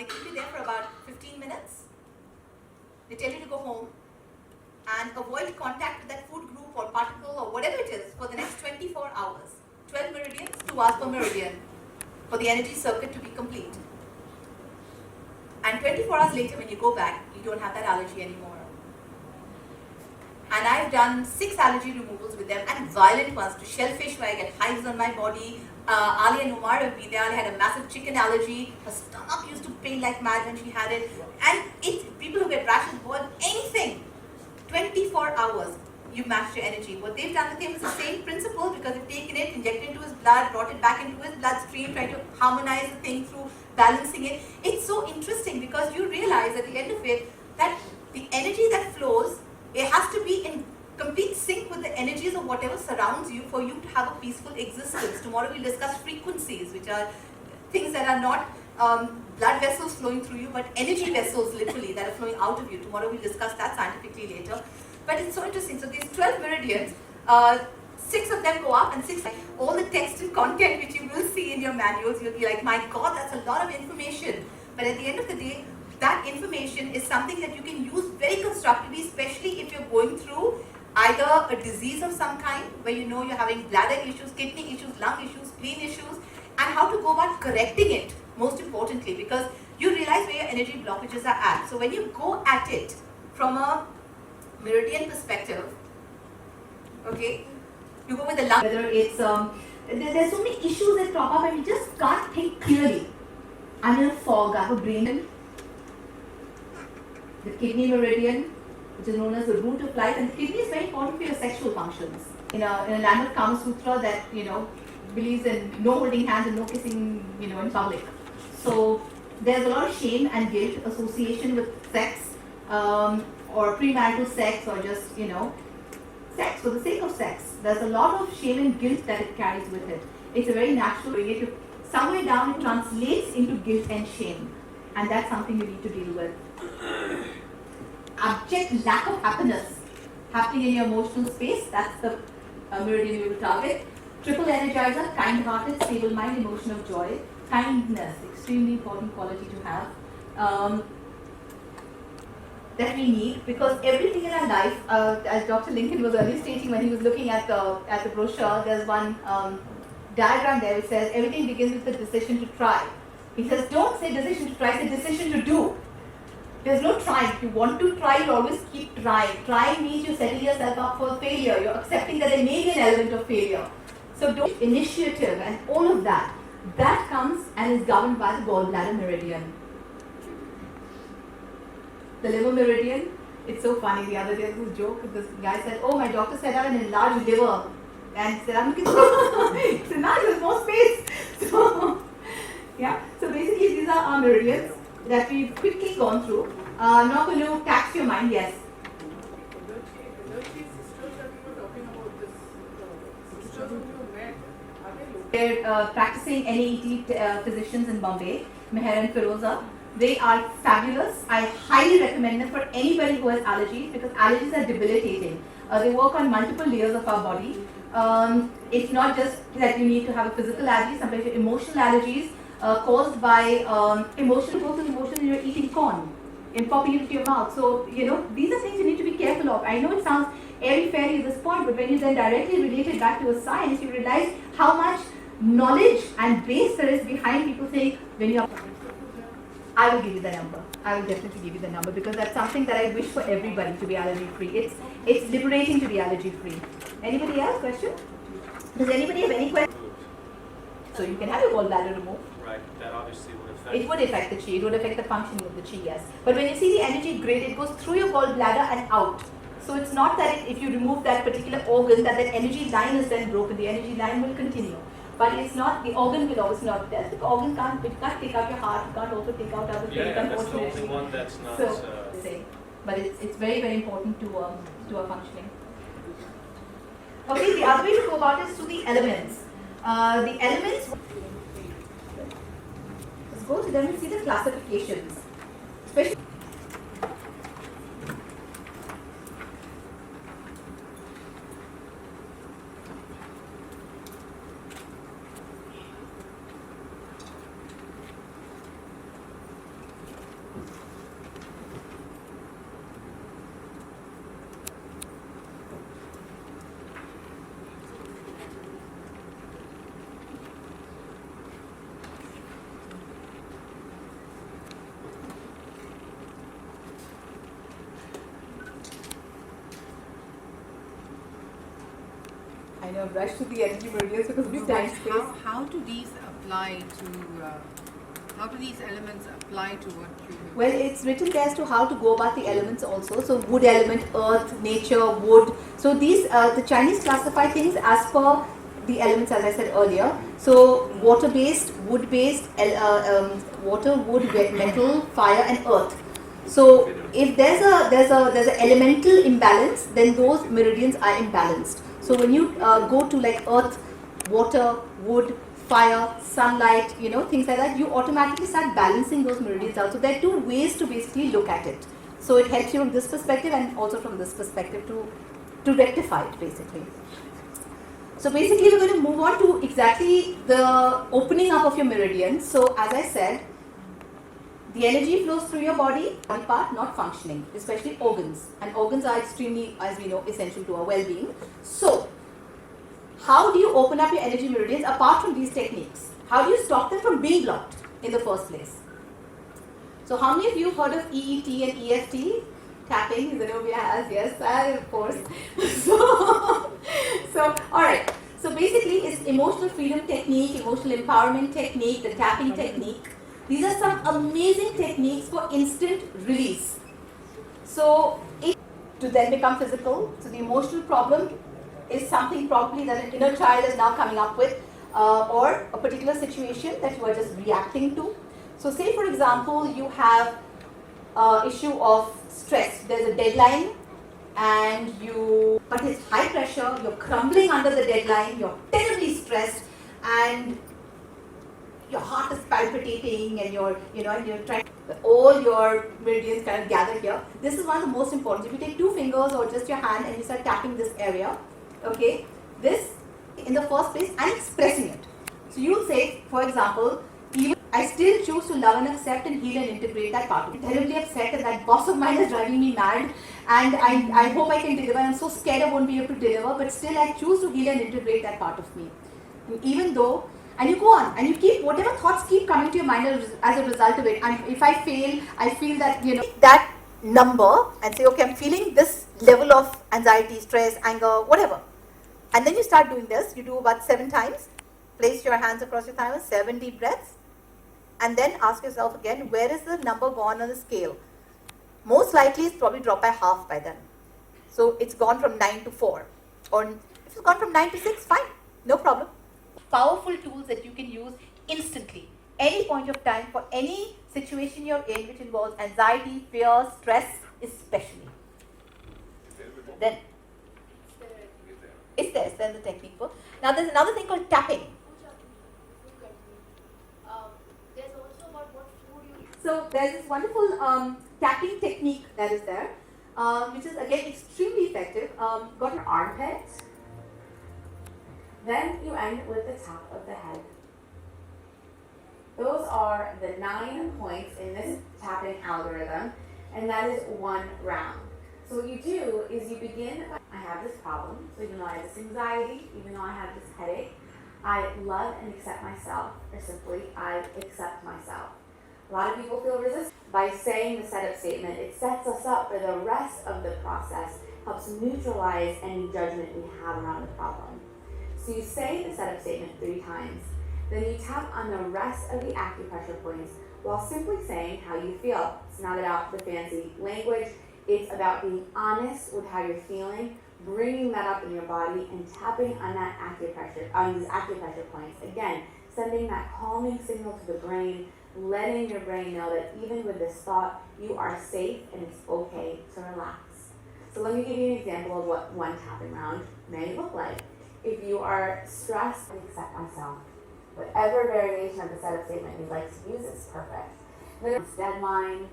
They keep you there for about 15 minutes. They tell you to go home and avoid contact with that food group or particle or whatever it is for the next 24 hours. 12 meridians, 2 hours per meridian for the energy circuit to be complete. And 24 hours later when you go back, you don't have that allergy anymore. And I've done 6 allergy removals with them, and violent ones to shellfish where I get hives on my body. Ali and Umar have been there. Ali had a massive chicken allergy. Her stomach used to pain like mad when she had it. And people who get rashes, boil, anything. 24 hours, you matched your energy. What they've done with him is the same principle, because they've taken it, injected it into his blood, brought it back into his bloodstream, trying to harmonize the thing through balancing it. It's so interesting because you realize at the end of it that the energy that flows, it has to be in complete sync with the energies of whatever surrounds you for you to have a peaceful existence. Tomorrow we'll discuss frequencies, which are things that are not blood vessels flowing through you, but energy vessels literally that are flowing out of you. Tomorrow we'll discuss that scientifically later. But it's so interesting. So these 12 meridians, 6 of them go up and 6, all the text and content which you will see in your manuals, you'll be like, my God, that's a lot of information. But at the end of the day, that information is something that you can use very constructively, especially if you're going through either a disease of some kind, where you know you're having bladder issues, kidney issues, lung issues, spleen issues, and how to go about correcting it, most importantly, because you realize where your energy blockages are at. So when you go at it from a meridian perspective, okay, you go with the lung, whether it's, there's so many issues that crop up and you just can't think clearly. I'm in a fog, I have a brain. The kidney meridian, which is known as the root of life, and the kidney is very important for your sexual functions. In a land of Kama Sutra that, believes in no holding hands and no kissing, in public. So there's a lot of shame and guilt association with sex, or premarital sex, or just, sex for the sake of sex. There's a lot of shame and guilt that it carries with it. It's a very natural way to, somewhere down it translates into guilt and shame. And that's something you need to deal with. Abject lack of happiness happening in your emotional space, that's the meridian you will target. Triple energizer, kind-hearted, stable mind, emotion of joy. Kindness, extremely important quality to have. That we need, because everything in our life, as Dr. Lincoln was earlier stating when he was looking at the brochure, there's one diagram there which says everything begins with the decision to try. He says, don't say decision to try, say decision to do. There's no trying. If you want to try, you always keep trying. Trying means you're setting yourself up for failure. You're accepting that there may be an element of failure. So don't initiative and all of that. That comes and is governed by the gallbladder meridian. The liver meridian, it's so funny. The other day, this joke, this guy said, oh, my doctor said I have an enlarged liver. And he said, I'm looking it's enlarged, there's more space. So, yeah. So basically, these are our meridians that we've quickly gone through. I'm not going to tax your mind, yes. They're practicing NAET physicians in Bombay, Meher and Firoza. They are fabulous. I highly recommend them for anybody who has allergies, because allergies are debilitating. They work on multiple layers of our body. It's not just that you need to have a physical allergy, sometimes emotional allergies caused by emotional when you're eating corn and popping it into your mouth. So, these are things you need to be careful of. I know it sounds airy-fairy at this point, but when you then directly relate it back to a science, you realize how much knowledge and base there is behind people saying, when you're... I will give you the number. I will definitely give you the number, because that's something that I wish for everybody to be allergy-free. It's liberating to be allergy-free. Anybody else? Question? Does anybody have any question? So you can have your gallbladder removed. Right, that obviously would affect... It would affect the chi. It would affect the functioning of the chi, yes. But when you see the energy grid, it goes through your gallbladder and out. So it's not that if you remove that particular organ, that energy line is then broken. The energy line will continue. But it's not, the organ will always not death. The organ can't take out your heart, it can't also take out other things. Yeah, that's the only one that's not... But it's very, very important to our functioning. Okay, the other way to go about it is through the elements. The elements, let's go to them and see the classifications. Especially I know, rush to the energy meridians because of No, time but space. how do these apply to, how do these elements apply to what you have? Well, it's written there as to how to go about the elements also. So wood element, earth, nature, wood. So these, the Chinese classify things as per the elements, as I said earlier. So water-based, wood-based, water, wood, metal, fire, and earth. So if there's an elemental imbalance, then those meridians are imbalanced. So when you go to like earth, water, wood, fire, sunlight, you know, things like that, you automatically start balancing those meridians out. So there are two ways to basically look at it. So it helps you from this perspective and also from this perspective to rectify it basically. So basically we're going to move on to exactly the opening up of your meridians. So as I said, the energy flows through your body part not functioning, especially organs. And organs are extremely, as we know, essential to our well-being. So how do you open up your energy meridians apart from these techniques? How do you stop them from being blocked in the first place? So how many of you have heard of EET and EFT? Tapping, Zenobia has, yes, of course. So alright. So basically it's emotional freedom technique, emotional empowerment technique, the tapping technique. These are some amazing techniques for instant release. So to then become physical. So the emotional problem is something probably that an inner child is now coming up with, or a particular situation that you are just reacting to. So say for example you have issue of stress. There's a deadline and but it's high pressure, you're crumbling under the deadline, you're terribly stressed and your heart is palpitating and you're trying, all your meridians kind of gather here. This is one of the most important. If you take two fingers or just your hand and you start tapping this area, okay, this in the first place and expressing it. So you'll say, for example, I still choose to love and accept and heal and integrate that part of me. I'm terribly upset and that boss of mine is driving me mad and I hope I can deliver. I'm so scared I won't be able to deliver, but still I choose to heal and integrate that part of me. And even though, and you go on and you keep, whatever thoughts keep coming to your mind as a result of it. And if I fail, I feel that, that number and say, okay, I'm feeling this level of anxiety, stress, anger, whatever. And then you start doing this. You do about 7 times. Place your hands across your thighs, 7 deep breaths. And then ask yourself again, where is the number gone on the scale? Most likely it's probably dropped by half by then. So it's gone from 9 to 4. Or if it's gone from 9 to 6, fine, no problem. Powerful tools that you can use instantly, any point of time, for any situation you're in which involves anxiety, fear, stress, especially. Then it's there, then the technique book. Now there's another thing called tapping. So there's this wonderful tapping technique that is there, which is again extremely effective. Got your armpits. Then you end with the top of the head. Those are the 9 points in this tapping algorithm, and that is 1 round. So what you do is you begin by, I have this problem, so even though I have this anxiety, even though I have this headache, I love and accept myself, or simply, I accept myself. A lot of people feel resistance. By saying the setup statement, it sets us up for the rest of the process, helps neutralize any judgment we have around the problem. So you say the setup statement 3 times, then you tap on the rest of the acupressure points while simply saying how you feel. It's not about the fancy language, it's about being honest with how you're feeling, bringing that up in your body and tapping on that acupressure, on these acupressure points. Again, sending that calming signal to the brain, letting your brain know that even with this thought, you are safe and it's okay to relax. So let me give you an example of what one tapping round may look like. If you are stressed, I accept myself. Whatever variation of the setup statement you'd like to use is perfect. Then it's deadline,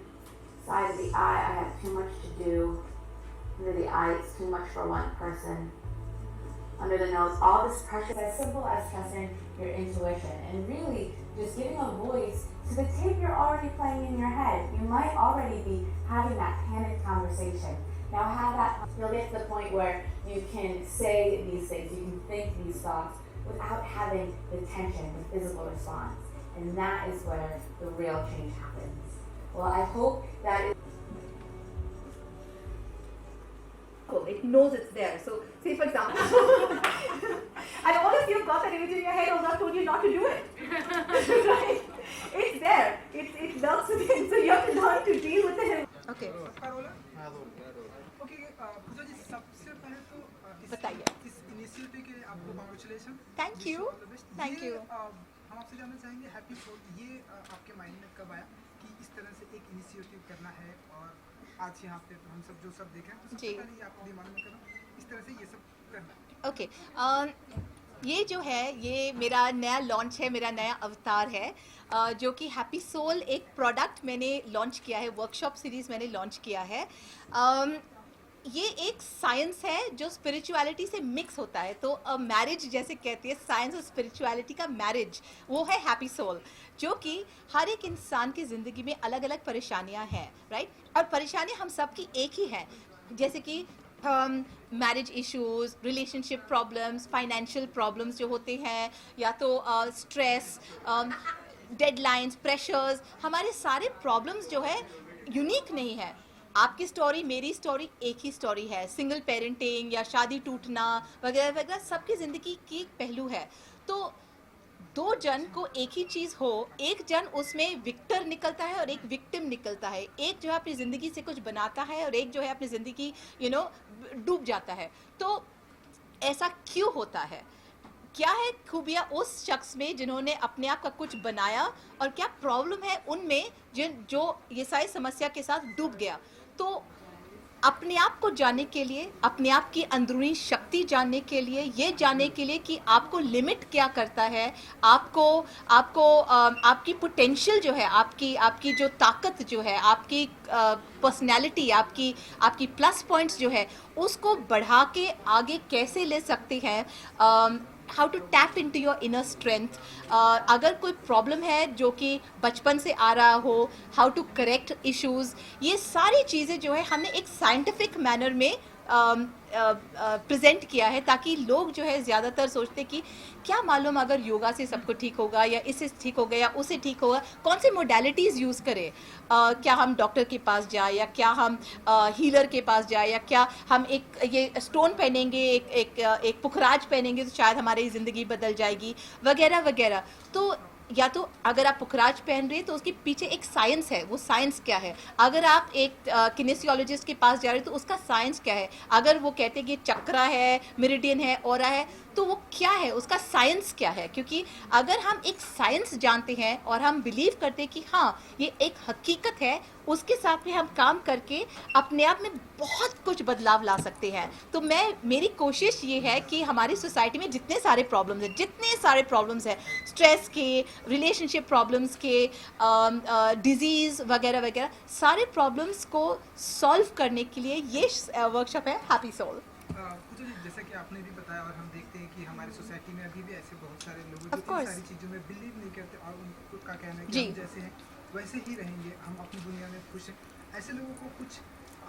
side of the eye, I have too much to do. Under the eye, it's too much for one person. Under the nose, all this pressure, as simple as trusting your intuition and really just giving a voice to the tape you're already playing in your head. You might already be having that panic conversation. Now have that, you'll get to the point where you can say these things, you can think these thoughts without having the tension, the physical response. And that is where the real change happens. Well, I hope that it knows it's there. So, say for example, and all of you have got that image in your head, although I told you not to do it. Right? It's there. It lurks within. So you have to learn to deal with it. Okay. Okay Puja ji सबसे पहले तो बताइए। इस initiative के लिए आपको congratulation Thank you. Thank you. हम आपसे जानना चाहेंगे हैप्पी सोल ये आपके माइंड में कब आया कि इस तरह से एक इनिशिएटिव करना है और आज यहाँ पे हम सब जो सब देखें तो सबसे पहले ये आपके दिमाग में करो इस तरह से ये सब करना है। ओके ये जो है ये मेरा नया लॉन्च है, मेरा नया अवतार है, जो कि हैप्पी सोल एक प्रोडक्ट मैंने लॉन्च किया है, वर्कशॉप सीरीज़ मैंने लॉन्च किया है। ये एक साइंस है जो स्पिरिचुअलिटी से मिक्स होता है। तो मैरिज जैसे कहती है, साइंस और स्पिरिचुअलिटी का मैरिज, वो है हैप्पी सोल, जो कि हर एक इंसान की ज़िंदगी में अलग अलग परेशानियां हैं, राइट। और परेशानियां हम सबकी एक ही हैं, जैसे कि marriage issues, relationship problems, financial problems जो होते हैं, या तो स्ट्रेस, डेडलाइंस, प्रेशर्स। हमारे सारे प्रॉब्लम्स जो है यूनिक नहीं है। आपकी स्टोरी, मेरी स्टोरी एक ही स्टोरी है। सिंगल पेरेंटिंग या शादी टूटना वगैरह वगैरह सबकी ज़िंदगी की एक पहलू है। तो दो जन को एक ही चीज़ हो, एक जन उसमें विक्टर निकलता है और एक विक्टिम निकलता है। एक जो है अपनी ज़िंदगी से कुछ बनाता है और एक जो है अपनी ज़िंदगी डूब जाता है। तो ऐसा क्यों होता है? क्या है खूबियाँ उस शख्स में जिन्होंने अपने आप का कुछ बनाया, और क्या प्रॉब्लम है उनमें जो ये सारी समस्या के साथ डूब गया? तो अपने आप को जानने के लिए, अपने आप की अंदरूनी शक्ति जानने के लिए, ये जानने के लिए कि आपको लिमिट क्या करता है, आपकी पोटेंशियल जो है, आपकी जो ताकत जो है, आपकी पर्सनैलिटी, आपकी प्लस पॉइंट्स जो है, उसको बढ़ा के आगे कैसे ले सकते हैं। How to tap into your inner strength. अगर कोई प्रॉब्लम है जो कि बचपन से आ रहा हो, हाउ टू करेक्ट इश्यूज़, ये सारी चीज़ें जो है हमने एक साइंटिफिक मैनर में प्रेजेंट किया है, ताकि लोग जो है ज़्यादातर सोचते कि क्या मालूम अगर योगा से सबको ठीक होगा, या इससे ठीक होगा, या उससे ठीक होगा, कौन से मोडालिटीज़ यूज़ करें। क्या हम डॉक्टर के पास जाए, या क्या हम हीलर के पास जाए, या क्या हम ये स्टोन पहनेंगे, एक पुखराज पहनेंगे तो शायद हमारी ज़िंदगी बदल जाएगी, वगैरह वगैरह। तो या तो अगर आप पुखराज पहन रहे हैं तो उसके पीछे एक साइंस है, वो साइंस क्या है। अगर आप एक किनेसियोलॉजिस्ट के पास जा रहे हैं तो उसका साइंस क्या है। अगर वो कहते हैं कि चक्रा है, मेरिडियन है, ऑरा है, तो वो क्या है, उसका साइंस क्या है। क्योंकि अगर हम एक साइंस जानते हैं और हम बिलीव करते हैं कि हाँ ये एक हकीकत है, उसके साथ में हम काम करके अपने आप में बहुत कुछ बदलाव ला सकते हैं। तो मेरी कोशिश ये है कि हमारी सोसाइटी में जितने सारे प्रॉब्लम्स हैं, स्ट्रेस के, रिलेशनशिप प्रॉब्लम्स के, डिजीज़ वगैरह वगैरह, सारे प्रॉब्लम्स को सॉल्व करने के लिए ये वर्कशॉप है हैप्पी सोल। पूजा जी, जैसा कि आपने भी बताया और हम देखते हैं कि हमारी सोसाइटी में अभी भी ऐसे बहुत सारे लोग हैं जो इन सारी चीज़ों में बिलीव नहीं करते और उनको का कहना है कि हम जैसे हैं वैसे ही रहेंगे, हम अपनी दुनिया में खुश हैं। ऐसे लोगों को कुछ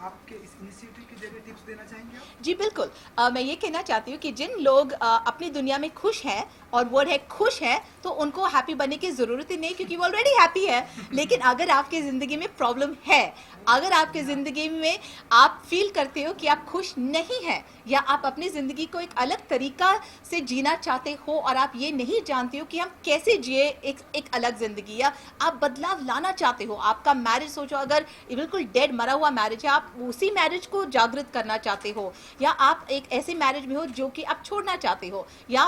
आपके इस इनिशिएटिव के जरिए टिप्स देना चाहेंगे आप? जी बिल्कुल। मैं ये कहना चाहती हूँ कि जिन लोग अपनी दुनिया में खुश हैं, और वर्ड है खुश है, तो उनको हैप्पी बनने की ज़रूरत ही नहीं, क्योंकि वो ऑलरेडी हैप्पी है। लेकिन अगर आपकी ज़िंदगी में प्रॉब्लम है, अगर आपकी ज़िंदगी में आप फील करते हो कि आप खुश नहीं हैं, या आप अपनी ज़िंदगी को एक अलग तरीका से जीना चाहते हो और आप ये नहीं जानते हो कि हम कैसे जिए एक अलग ज़िंदगी, या आप बदलाव लाना चाहते हो, आपका मैरिज सोचो अगर बिल्कुल डेड मरा हुआ मैरिज है, आप उसी मैरिज को जागृत करना चाहते हो, या आप एक ऐसे मैरिज में हो जो कि आप छोड़ना चाहते हो, या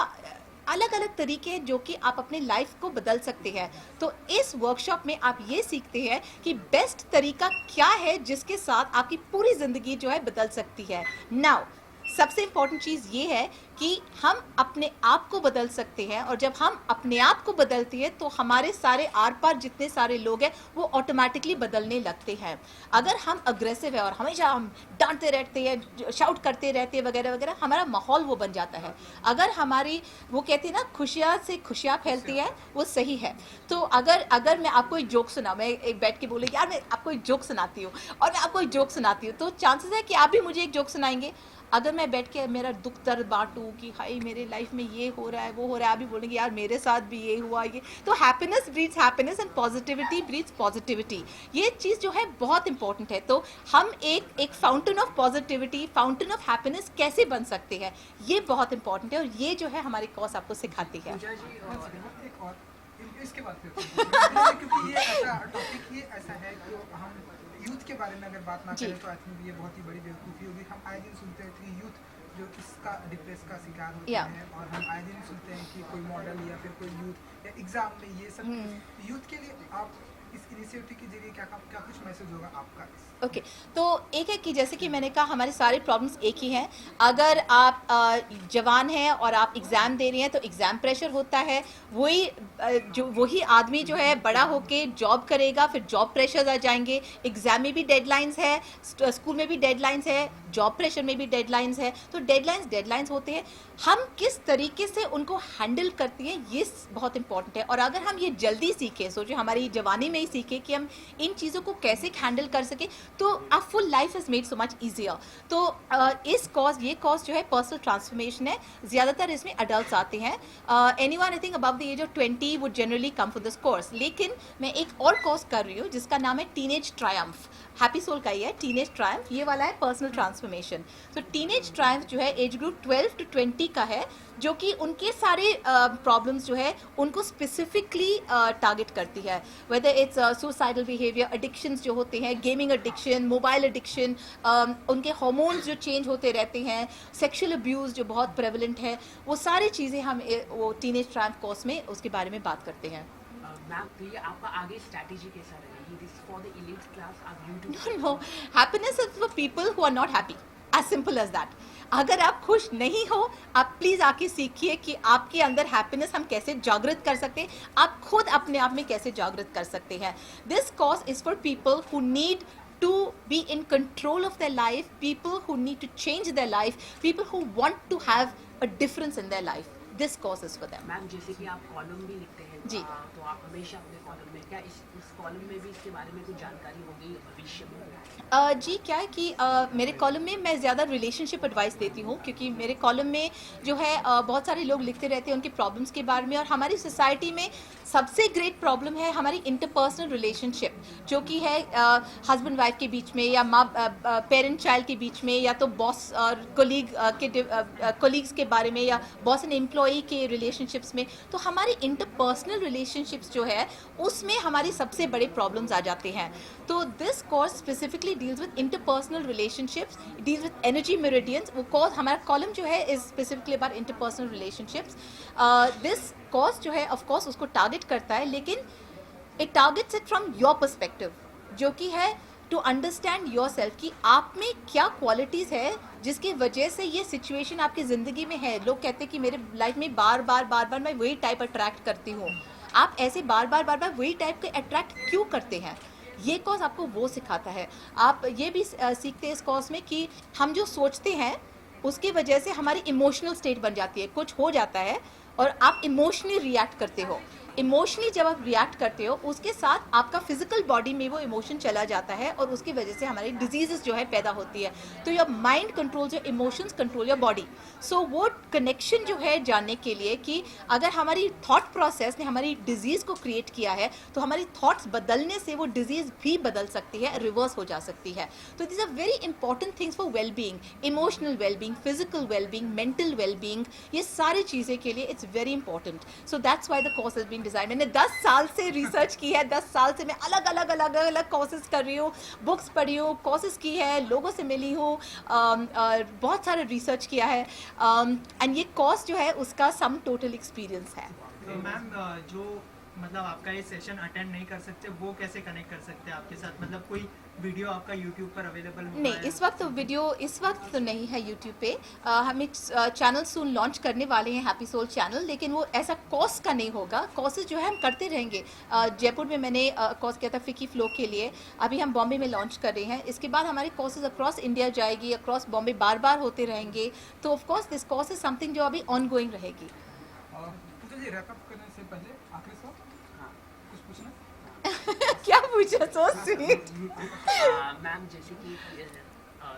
अलग अलग तरीके हैं जो कि आप अपने लाइफ को बदल सकते हैं। तो इस वर्कशॉप में आप ये सीखते हैं कि बेस्ट तरीका क्या है जिसके साथ आपकी पूरी ज़िंदगी जो है बदल सकती है। नाउ सबसे इम्पॉर्टेंट चीज़ ये है कि हम अपने आप को बदल सकते हैं, और जब हम अपने आप को बदलते हैं तो हमारे सारे आर पार जितने सारे लोग हैं वो ऑटोमेटिकली बदलने लगते हैं। अगर हम अग्रेसिव है और हमेशा हम डांटते रहते हैं, शाउट करते रहते हैं वगैरह वगैरह, हमारा माहौल वो बन जाता है। अगर हमारी वो कहते हैं ना खुशियाँ से खुशियाँ फैलती है, वो सही है। तो अगर मैं आपको एक जोक सुना, मैं एक बैठ के बोले यार मैं आपको एक जोक सुनाती हूँ, और मैं आपको एक जोक सुनाती हूँ, तो चांसेस है कि आप भी मुझे एक जोक सुनाएंगे। अगर मैं बैठ के मेरा दुख दर्द बांटूं कि हाय मेरे लाइफ में ये हो रहा है वो हो रहा है, आप भी बोलेंगे यार मेरे साथ भी ये हुआ ये। तो happiness breeds happiness and positivity breeds positivity, ये चीज़ जो है बहुत इंपॉर्टेंट है। तो हम एक fountain of positivity, fountain of happiness कैसे बन सकते हैं, ये बहुत इंपॉर्टेंट है, और ये जो है हमारी कॉस आपको सिखाती है। पूजा जी एक और इसके बाद फिर क्योंकि ये ऐसा टॉपिक ही ऐसा है कि हम यूथ के बारे में अगर बात ना करें तो आई थिंक ये बहुत ही बड़ी बेवकूफ़ी होगी। हम आए दिन सुनते हैं कि यूथ जो इसका डिप्रेस का शिकार होते हैं, और हम आए दिन सुनते हैं कि कोई मॉडल या फिर कोई यूथ या एग्जाम में ये सब यूथ के लिए आप इस इनिशिएटिव के जरिए क्या कुछ मैसेज होगा आपका? ओके, तो एक है कि जैसे कि मैंने कहा हमारे सारे प्रॉब्लम्स एक ही हैं। अगर आप जवान हैं और आप एग्ज़ाम दे रहे हैं तो एग्ज़ाम प्रेशर होता है, वही आदमी जो है बड़ा होके जॉब करेगा, फिर जॉब प्रेशर्स आ जाएंगे। एग्ज़ाम में भी डेडलाइंस है, स्कूल में भी डेडलाइंस है, जॉब प्रेशर में भी डेडलाइंस है। तो डेडलाइंस होते हैं, हम किस तरीके से उनको हैंडल करती हैं ये बहुत इंपॉर्टेंट है। और अगर हम ये जल्दी सीखें, सोचिए हमारी जवानी में ही सीखें कि हम इन चीज़ों को कैसे हैंडल कर सकें, तो our full life is made so much easier. तो ये कॉज जो है पर्सनल ट्रांसफॉर्मेशन है, ज़्यादातर इसमें अडल्ट आते हैं। Anyone I think above the age of 20 would generally come for this course. लेकिन मैं एक और कोर्स कर रही हूँ जिसका नाम है टीनेज ट्रायम्फ, हैप्पी सोल का ही है टीनेज ट्रायम्फ, ये वाला है पर्सनल ट्रांसफॉर्मेशन। तो टीनेज ट्रायम्फ जो है एज ग्रुप 12 to 20 का है, जो कि उनके सारे प्रॉब्लम्स जो है उनको स्पेसिफिकली टारगेट करती है। Whether it's suicidal behaviour, addictions जो होते हैं, गेमिंग एडिक्शन, मोबाइल एडिक्शन, उनके हार्मोन्स जो चेंज होते रहते हैं, सेक्सुअल अब्यूज़ जो बहुत प्रेवलेंट है, वो सारी चीज़ें हम वो टीनेज ट्रायम्फ कोर्स में उसके बारे में बात करते हैं। मैम, तो ये आपका आगे स्ट्रैटेजी कैसा रहेगी? This for the elite class, आप No, happiness is for people who are not happy. As simple as that. अगर आप खुश नहीं हो, आप प्लीज़ आके सीखिए कि आपके अंदर हैप्पीनेस हम कैसे जागृत कर सकते हैं, आप खुद अपने आप में कैसे जागृत कर सकते हैं। This cause is for people who need to be in control of their life, people who need to change their life, people who want to have a difference in their life. This cause is for them. Ma'am, जैसे कि आप column भी लिखते हैं जी, तो आप हमेशा अपने कॉलम में क्या इस कॉलम में भी इसके बारे में कुछ जानकारी होगी भविष्य में? जी क्या है कि मेरे कॉलम में मैं ज़्यादा रिलेशनशिप एडवाइस देती हूँ, क्योंकि मेरे कॉलम में जो है बहुत सारे लोग लिखते रहते हैं उनके प्रॉब्लम्स के बारे में। और हमारी सोसाइटी में सबसे ग्रेट प्रॉब्लम है हमारी इंटरपर्सनल रिलेशनशिप, जो कि है हस्बैंड वाइफ के बीच में, या माँ पेरेंट चाइल्ड के बीच में, या तो बॉस और कोलीग्स के बारे में, या बॉस एंड एम्प्लॉई के रिलेशनशिप्स में। तो हमारी इंटरपर्सनल रिलेशनशिप्स जो है उसमें हमारी सबसे बड़े प्रॉब्लम्स आ जाते हैं। तो this course specifically deals with interpersonal relationships, deals with energy meridians. वो कोर्स, हमारा कॉलम जो है is specifically about interpersonal relationships. This course जो है ऑफ कोर्स उसको टारगेट करता है, लेकिन it targets it from your perspective, जो कि है टू अंडरस्टैंड योर सेल्फ कि आप में क्या क्वालिटीज़ है जिसकी वजह से ये सिचुएशन आपकी ज़िंदगी में है। लोग कहते हैं कि मेरे लाइफ में बार बार मैं वही टाइप अट्रैक्ट करती हूँ। आप ऐसे बार बार वही टाइप के अट्रैक्ट क्यों करते हैं, ये कॉज आपको वो सिखाता है। आप ये भी सीखते हैं इस कॉज में कि हम जो सोचते हैं उसकी वजह से हमारी इमोशनल स्टेट बन जाती है, कुछ हो जाता है और आप इमोशनली रिएक्ट करते हो। इमोशनली जब आप रिएक्ट करते हो उसके साथ आपका फिजिकल बॉडी में वो इमोशन चला जाता है, और उसकी वजह से हमारी डिजीजेस जो है पैदा होती है। तो your mind controls your emotions, control your body. So वो कनेक्शन जो है जानने के लिए कि अगर हमारी थॉट प्रोसेस ने हमारी डिजीज़ को क्रिएट किया है तो हमारी थॉट्स बदलने से वो डिजीज़ भी बदल सकती है, रिवर्स हो जा सकती है। तो this are very important things for wellbeing, emotional wellbeing, physical wellbeing, mental wellbeing, ये सारी चीज़ें के लिए it's very important. So that's why the course has been design. मैंने 10 साल से रिसर्च की है, 10 साल से मैं अलग अलग कोर्सेज कर रही हूँ, बुक्स पढ़ी हूँ, कोर्सेज की है, लोगों से मिली हूँ, बहुत सारे रिसर्च किया है, एंड ये कोर्स जो है उसका सम टोटल एक्सपीरियंस है। मैम, जो मतलब आपका ये सेशन अटेंड नहीं कर सकते, वो कैसे कनेक्ट कर सकते हैं आपके साथ? मतलब कोई वीडियो आपका यूट्यूब पर अवेलेबल होगा? नहीं, इस वक्त तो वीडियो इस वक्त तो नहीं है यूट्यूब पे। हम एक चैनल सून लॉन्च करने वाले हैं, हैप्पी सोल चैनल, लेकिन वो ऐसा कोर्स का नहीं होगा। कोर्सेज जो है हम करते रहेंगे। जयपुर में मैंने कोर्स किया था फिकी फ्लो के लिए, अभी हम बॉम्बे में लॉन्च कर रहे हैं। इसके बाद हमारे कोर्सेज अक्रॉस इंडिया जाएगी, अक्रॉस बॉम्बे बार बार होते रहेंगे। तो of course this course is something जो अभी ऑन गोइंग रहेगी। पूजा जी, रैप अप करने से पहले आखिरी सवाल, कुछ पूछना? क्या पूछा? So sweet. मैम, जैसे कि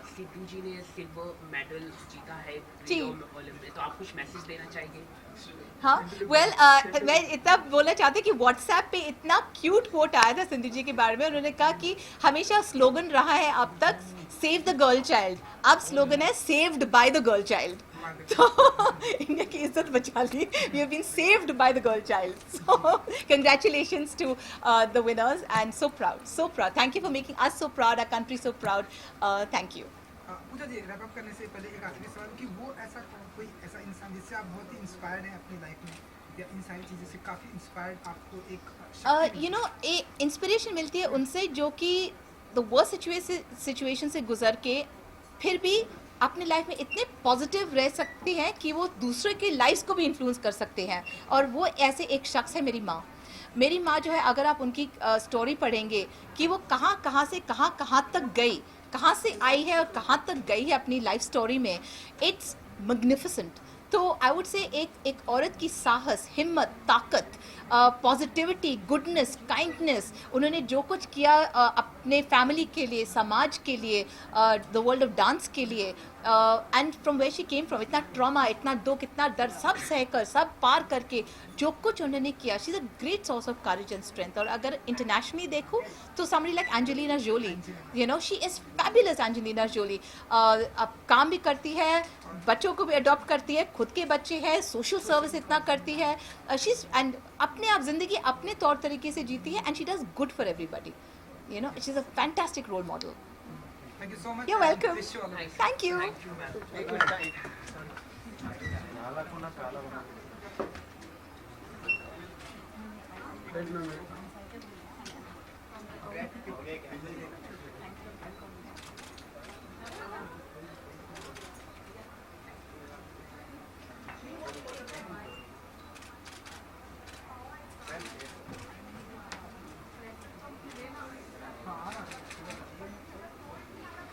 सिद्धू जी ने सिल्वर मेडल जीता है जी। ओलंपिक में, तो आप कुछ मैसेज देना चाहेंगे? हाँ, वेल मैं इतना बोलना चाहती कि व्हाट्सएप पे इतना क्यूट कोट आया था सिंधु जी के बारे में। उन्होंने कहा कि हमेशा स्लोगन रहा है अब तक सेव द गर्ल चाइल्ड, अब स्लोगन है saved by the girl child. तो इंडिया की इज्जत बचा ली, we have been saved by the girl child. So congratulations to the winners and so proud, thank you for making us so proud, our country so proud, thank you. Puja ji, wrap up करने से पहले एक आखिरी सवाल कि वो ऐसा कोई ऐसा इंसान जिससे आप बहुत ही इंस्पायर्ड हैं अपनी लाइफ में, या इन सारी चीज़ों से काफ़ी इंस्पायर्ड आपको एक यू नो इंस्पिरेशन मिलती है उनसे जो कि द वर्स्ट सिचुएशन से गुजर के फिर भी अपनी लाइफ में इतने पॉजिटिव रह सकती हैं कि वो दूसरे के लाइफ को भी इन्फ्लुएंस कर सकते हैं। और वो ऐसे एक शख्स है मेरी माँ। मेरी माँ जो है, अगर आप उनकी स्टोरी पढ़ेंगे कि वो कहाँ से कहाँ तक गई, कहाँ से आई है और कहाँ तक गई है अपनी लाइफ स्टोरी में, इट्स मैग्निफिसेंट। तो आई वुड से एक औरत की साहस, हिम्मत, ताकत, पॉजिटिविटी, गुडनेस, काइंडनेस, उन्होंने जो कुछ किया अपने फैमिली के लिए, समाज के लिए, द वर्ल्ड ऑफ डांस के लिए, and from where she came from, इतना ट्रॉमा, इतना दुख, इतना दर्द, सब सहकर, सब पार करके जो कुछ उन्होंने किया, she is a great source of courage and strength. और अगर इंटरनेशनली देखूँ तो somebody like Angelina Jolie, you know, she is fabulous. Angelina Jolie अब काम भी करती है, बच्चों को भी अडॉप्ट करती है, खुद के बच्चे हैं, सोशल सर्विस इतना करती है, शी इज़ एंड अपने आप ज़िंदगी अपने तौर तरीके से जीती है, and she does good for everybody, you know, she is a fantastic role model. Thank you so much. You're welcome. Wish you all the best. Thank you.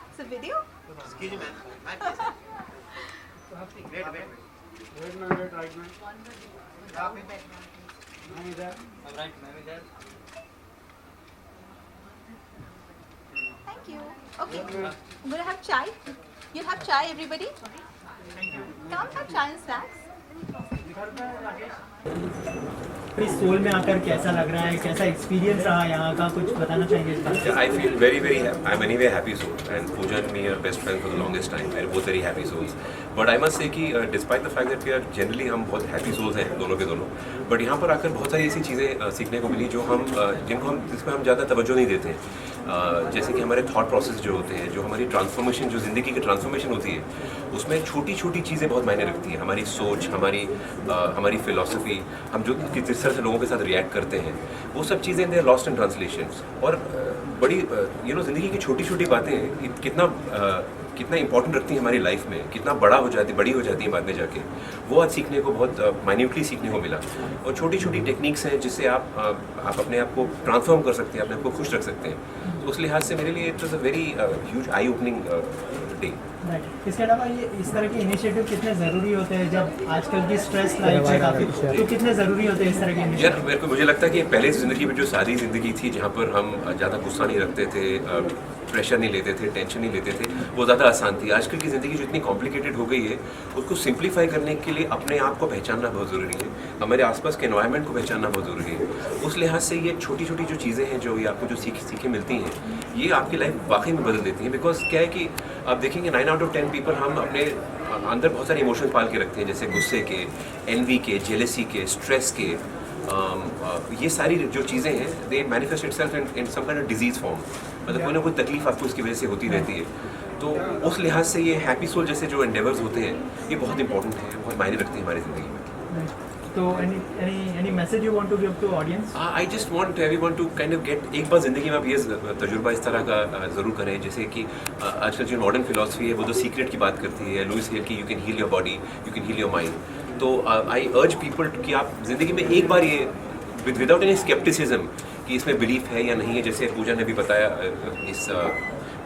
It's a video? Excuse me, ma'am. Wait, wait. Wait, man, wait, right, man. I'm there. I'm right, ma'am, is there? Thank you. Okay. I'm gonna have chai. You'll have chai, everybody? Come have chai and snacks. इस soul में आकर कैसा लग रहा है, कैसा experience रहा यहाँ का, कुछ बताना चाहेंगे इस बारे में? Yeah, I feel very, very happy. I'm anyway a happy soul, and Pooja and me are best friends for the longest time. We're both very happy souls. But I must say कि despite the fact that we are generally हम बहुत happy souls हैं दोनों के दोनों, but यहाँ पर आकर बहुत सारी ऐसी चीज़ें सीखने को मिली जो हम जिसमें हम ज़्यादा तवज्जो नहीं देते हैं। जैसे कि हमारे थॉट प्रोसेस जो होते हैं, जो हमारी ट्रांसफॉर्मेशन, जो ज़िंदगी की ट्रांसफॉर्मेशन होती है, उसमें छोटी छोटी चीज़ें बहुत मायने रखती हैं। हमारी सोच, हमारी फिलॉसफी, हम जो किस तरह से लोगों के साथ रिएक्ट करते हैं, वो सब चीज़ें they are lost in translation. और बड़ी ज़िंदगी की छोटी छोटी बातें कितना इंपॉर्टेंट रखती हैं हमारी लाइफ में, कितना बड़ी हो जाती हैं बाद में जाके, वो आज सीखने को बहुत माइन्यूटली सीखने को मिला। और छोटी छोटी टेक्निक्स हैं जिससे आप अपने आप को ट्रांसफॉर्म कर सकते हैं, अपने आप को खुश रख सकते हैं। तो उस लिहाज से मेरे लिए it was a very huge I opening day. इसके अलावा ये इस तरह के इनिशिएटिव कितने ज़रूरी होते हैं जब आजकल की स्ट्रेस लाइफ है काफ़ी, तो कितने ज़रूरी होते हैं इस तरह के इनिशिएटिव? यार मुझे लगता है कि पहले ज़िंदगी में जो सादी ज़िंदगी थी, जहाँ पर हम ज़्यादा गुस्सा नहीं रखते थे, प्रेशर नहीं लेते थे, टेंशन नहीं लेते थे, वो ज़्यादा आसान थी। आजकल की ज़िंदगी जो इतनी कॉम्प्लिकेटेड हो गई है, उसको सिंप्लीफाई करने के लिए अपने आप को पहचानना बहुत ज़रूरी है, हमारे आसपास के एनवायरनमेंट को पहचानना बहुत ज़रूरी है। उस लिहाज से ये छोटी छोटी जो चीज़ें हैं, जो ये आपको जो सीखें मिलती हैं, ये आपकी लाइफ वाकई में बदल देती हैं। बिकॉज क्या है कि आप देखेंगे 9 out of 10 पीपल हम अपने अंदर बहुत सारे इमोशंस पाल के रखते हैं, जैसे गुस्से के, एनवी के, जेलेसी के, स्ट्रेस के। ये सारी जो चीज़ें हैं, they manifest itself in some kind of disease form, मतलब कोई ना कोई तकलीफ आपको इसकी वजह से होती रहती है। तो उस लिहाज से ये हैप्पी सोल जैसे जो एंडेवर्स होते हैं, ये बहुत इंपॉर्टेंट है, बहुत मायने रखते हैं हमारी ज़िंदगी में। तो any message you want to give to audience? I just want everyone to kind of get एक बार ज़िंदगी में आप ये तजुर्बा इस तरह का ज़रूर करें, जैसे कि आजकल जो मॉडर्न फिलॉसफी है वो तो सीक्रेट की बात करती है, लुइस हिल की you can heal your body, you can heal your mind. तो आई अर्ज पीपल कि आप ज़िंदगी में एक बार ये विदाउट एनी स्केप्टिसिज्म कि इसमें बिलीफ है या नहीं है, जैसे पूजा ने भी बताया इस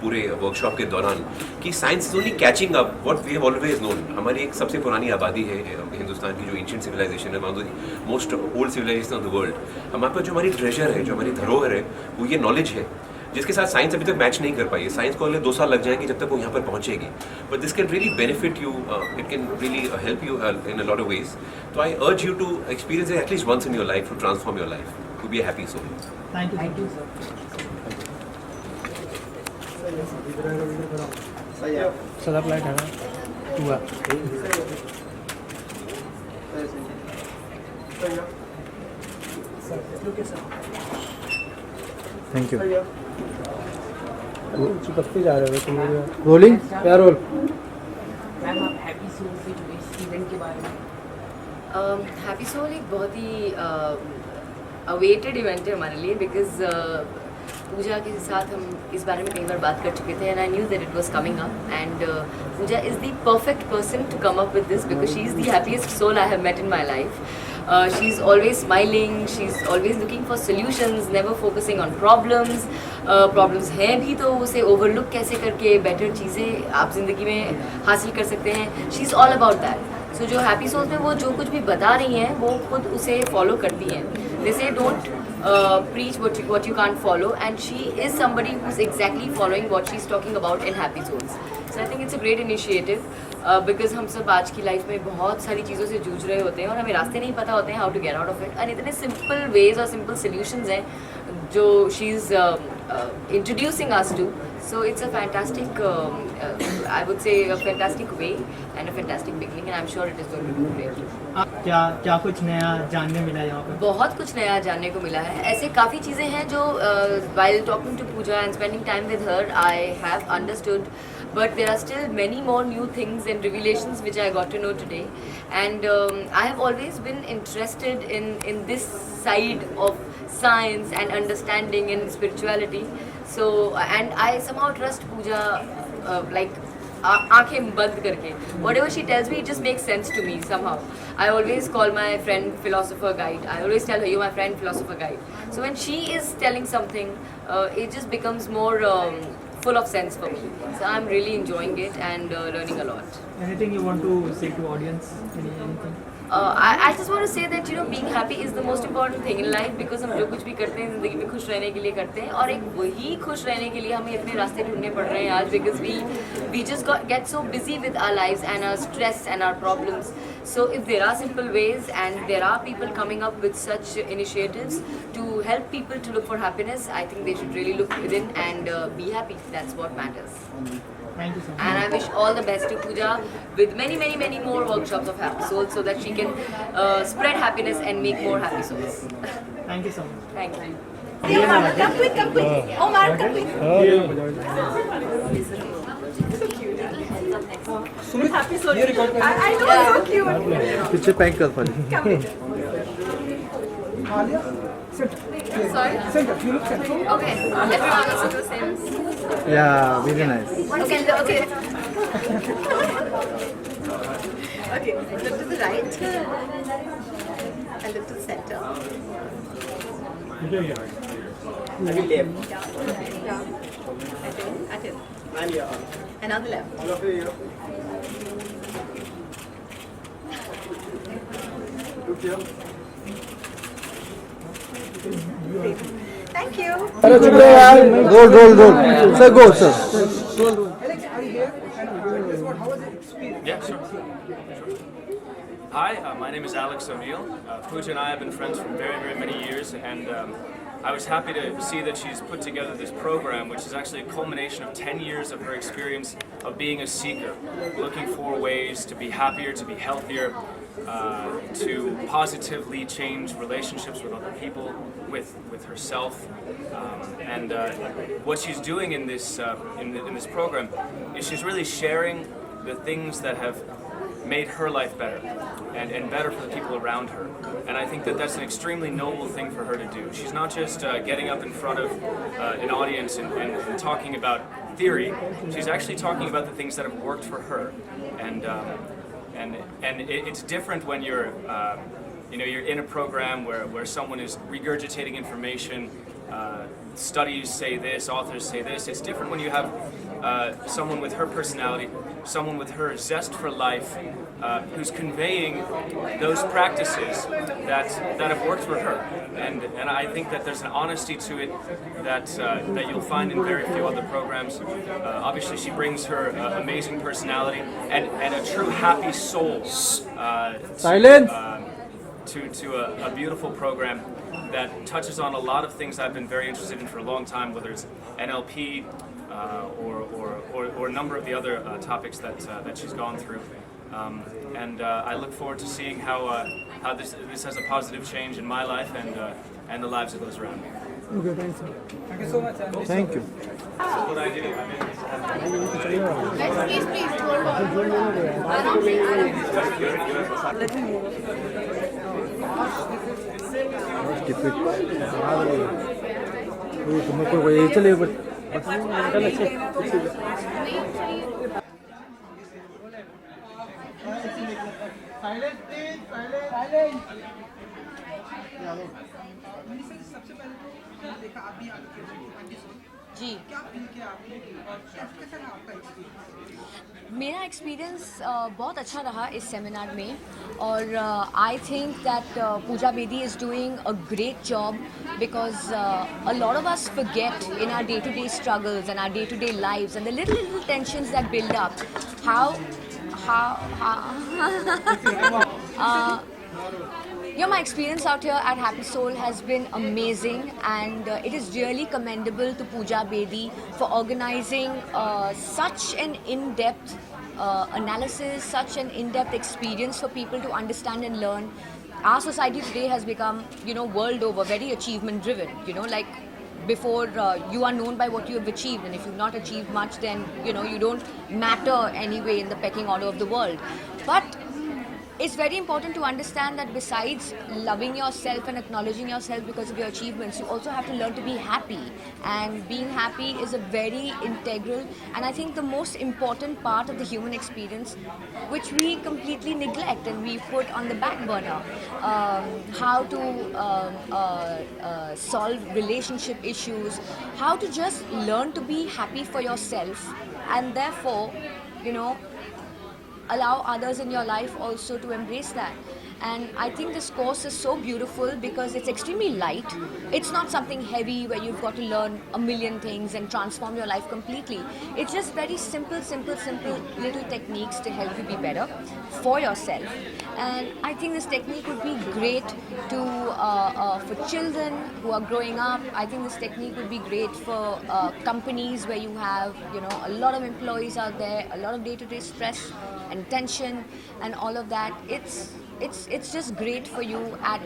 पूरे वर्कशॉप के दौरान कि science is only catching up what we have always known. हमारी एक सबसे पुरानी आबादी है हिंदुस्तान की, जो एंशिएंट सिविलाइजेशन है, one of the most old civilization of the world. हमारे पास जो हमारी ट्रेजर है, जो हमारी धरोहर है, वो ये नॉलेज है जिसके साथ साइंस अभी तक मैच नहीं कर पाई है। साइंस को अगले 2 साल लग जाएंगे जब तक वो यहाँ पर पहुँचेगी, but this can really benefit you, it can really help you in a lot of ways. तो I urge you to experience it at least once in your life to transform your life to be a happy soul. Thank you sir. सदा flight है ना हुआ। Thank you. चिपकते जा रहे हो तुम लोग। रोलिंग क्या रोल? मैम आप हैप्पी सोल से जुड़े इस इवेंट के बारे में। हैप्पी सोल एक बहुत ही अवेटेड इवेंट है हमारे लिए, बिकॉज पूजा के साथ हम इस बारे में कई बार बात कर चुके थे, and I knew that it was coming up, and Pooja is the perfect person to come up with this, because she is the happiest soul I have met in my life. She's always smiling, she's always looking for solutions, never focusing on problems. Problems हैं भी तो उसे overlook कैसे करके better चीज़ें आप ज़िंदगी में हासिल कर सकते हैं. She's all about that. So जो happy souls में वो जो कुछ भी बता रही हैं वो खुद उसे follow करती हैं. They say don't preach what you can't follow, and she is somebody who's exactly following what she's talking about in happy souls. So I think it's a great initiative. Because हम सब आज की life में बहुत सारी चीज़ों से जूझ रहे होते हैं और हमें रास्ते नहीं पता होते हैं how to get out of it, and इतने सिंपल वेज और सिंपल सोल्यूशंस हैं जो she is introducing us to. So it's a fantastic, I would say a fantastic way and a fantastic beginning, and I am sure it is going to be great. क्या कुछ नया जानने मिला यहाँ पर? बहुत कुछ नया जानने को मिला है. ऐसे काफ़ी चीज़ें हैं जो while talking to Pooja and spending time with her I have understood, but there are still many more new things and revelations which I got to know today, and I have always been interested in this side of science and understanding and spirituality. So and I somehow trust Pooja like आँखें बंद करके. Whatever she tells me, it just makes sense to me somehow. I always call my friend philosopher guide. I always tell her, you're my friend philosopher guide. So when she is telling something, it just becomes more full of sense for me. So I'm really enjoying it and learning a lot. Anything you want to say to audience? Anything? I just want to say that being happy is the most important thing in life, because हम जो कुछ भी करते हैं ज़िंदगी में खुश रहने के लिए करते हैं, और एक वही खुश रहने के लिए हमें अपने रास्ते ढूंढने पड़ रहे हैं आज, because we just get so busy with our lives and our stress and our problems. So if there are simple ways and there are people coming up with such initiatives to help people to look for happiness, I think they should really look within and be happy. That's what matters. Thank you so much. And I wish all the best to Pooja with many, many, many more workshops of happy souls, so that she can spread happiness and make more happy souls. Thank you so much. Thank you. Come quick. Omar, come quick. Happy soul. I know, so cute. पीछे pack कर पाली. Sorry? Okay. Everyone is in the same. Yeah, very nice. Okay, okay. Okay, look to the right and look to the center. At him. And on the left. Thank you. Roll. Sir, go, sir. Alex, are you here? And guess what? How was the experience? Yeah, sure. Hi, my name is Alex O'Neill. Pooja and I have been friends for very, very many years, and I was happy to see that she's put together this program, which is actually a culmination of 10 years of her experience of being a seeker, looking for ways to be happier, to be healthier, to positively change relationships with other people, with herself, and what she's doing in this program is she's really sharing the things that have made her life better and better for the people around her. And I think that that's an extremely noble thing for her to do. She's not just getting up in front of an audience and talking about theory. She's actually talking about the things that have worked for her. And it's different when you're you're in a program where someone is regurgitating information. Studies say this, authors say this. It's different when you have someone with her personality, someone with her zest for life, who's conveying those practices that have worked for her. And I think that there's an honesty to it that you'll find in very few other programs. Obviously, she brings her amazing personality and a true happy soul to a beautiful program that touches on a lot of things I've been very interested in for a long time, whether it's NLP or a number of the other topics that she's gone through. And I look forward to seeing how this has a positive change in my life and the lives of those around me. Okay, thanks. Thank you so much. Thank you. So what I do, Please, hold on. Let me move. Keep it. तुम्हें कोई यही चले but सबसे पहले तो देखा आप भी जी क्या फील किया आपने और कैसा रहा आपका एक्सपीरियंस? मेरा एक्सपीरियंस बहुत अच्छा रहा इस सेमिनार में और I think that Pooja Bedi is doing a great job because a lot of us forget in our day-to-day struggles and our day-to-day lives and the little tensions that build up my experience out here at Happy Soul has been amazing and it is really commendable to Pooja Bedi for organizing such an in-depth analysis, such an in-depth experience for people to understand and learn. Our society today has become, world over, very achievement driven, like before you are known by what you have achieved, and if you've not achieved much then, you don't matter anyway in the pecking order of the world. But it's very important to understand that besides loving yourself and acknowledging yourself because of your achievements, you also have to learn to be happy. And being happy is a very integral and I think the most important part of the human experience, which we completely neglect and we put on the back burner. How to solve relationship issues, how to just learn to be happy for yourself and therefore, allow others in your life also to embrace that. And I think this course is so beautiful because it's extremely light. It's not something heavy where you've got to learn a million things and transform your life completely. It's just very simple little techniques to help you be better for yourself. And I think this technique would be great to for children who are growing up. I think this technique would be great for companies where you have a lot of employees out there, a lot of day-to-day stress and tension and all of that. It's just great for you at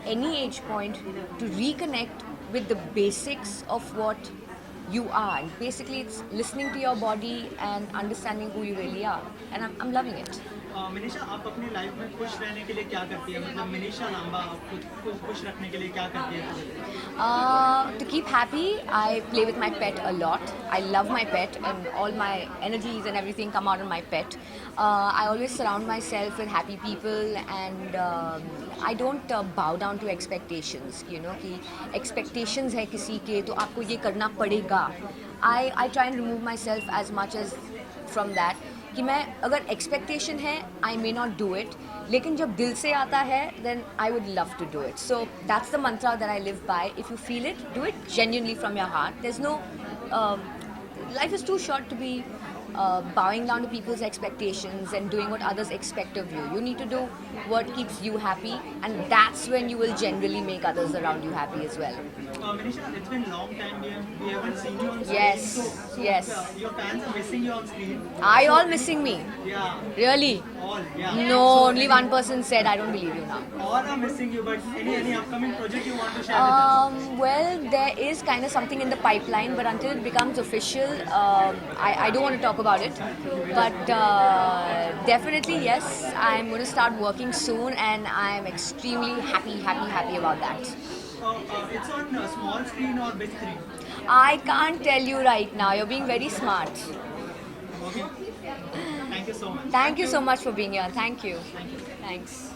any age point to reconnect with the basics of what you are. And basically it's listening to your body and understanding who you really are. And I'm loving it. Manisha, आप अपनी life में खुश रहने के लिए क्या करती है? मतलब मनीषा लांबा खुद को खुश रखने के लिए क्या करती है? To keep happy, I play with my pet a lot. I love my pet and all my energies and everything come out of my pet. I always surround myself with happy people and I don't bow down to expectations. कि expectations है किसी के तो आपको ये करना पड़ेगा. I try and remove myself as much as from that. कि मैं अगर एक्सपेक्टेशन है I may not do it लेकिन जब दिल से आता है then I would love to do it so that's the mantra that I live by if you feel it do it genuinely from your heart there is no life is too short to be bowing down to people's expectations and doing what others expect of you. You need to do what keeps you happy and that's when you will generally make others around you happy as well. Manisha, it's been a long time we haven't seen you on screen. Yes, so yes. Your fans are missing you on screen. Are you all missing me? Yeah. Really? All, yeah. No, only one person said. I don't believe you now. All are missing you, but any upcoming project you want to share with us? Well, there is kind of something in the pipeline, but until it becomes official, I don't want to talk talk about it. But definitely, yes, I'm going to start working soon, and I'm extremely happy about that. It's on small screen or big screen? I can't tell you right now. You're being very smart. Okay. Thank you so much. Thank you so much for being here. Thank you. Thanks.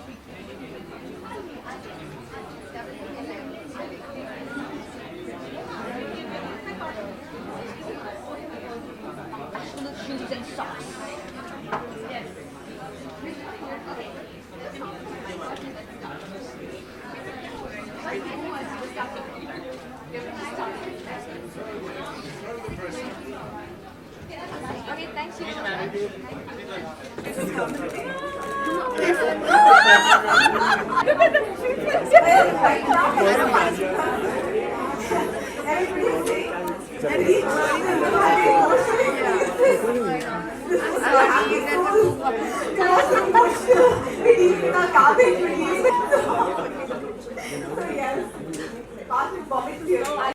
Shoes and socks. Okay, thank you. Yes.